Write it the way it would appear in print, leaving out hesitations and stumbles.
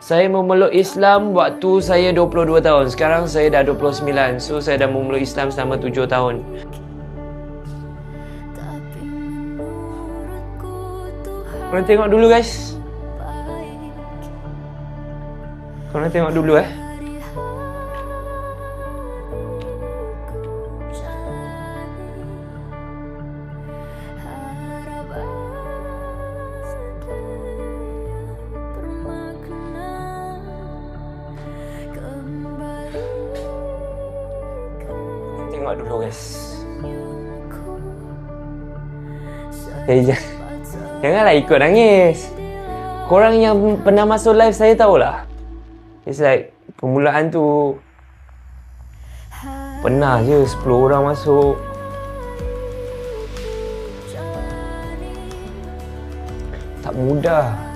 Saya memeluk Islam waktu saya 22 tahun. Sekarang saya dah 29. So saya dah memeluk Islam selama 7 tahun. Korang tengok dulu guys. Korang tengok dulu Tengok dulu guys. Janganlah ikut nangis. Korang yang pernah masuk live saya tahulah. It's like permulaan tu pernah je 10 orang masuk. Tak mudah.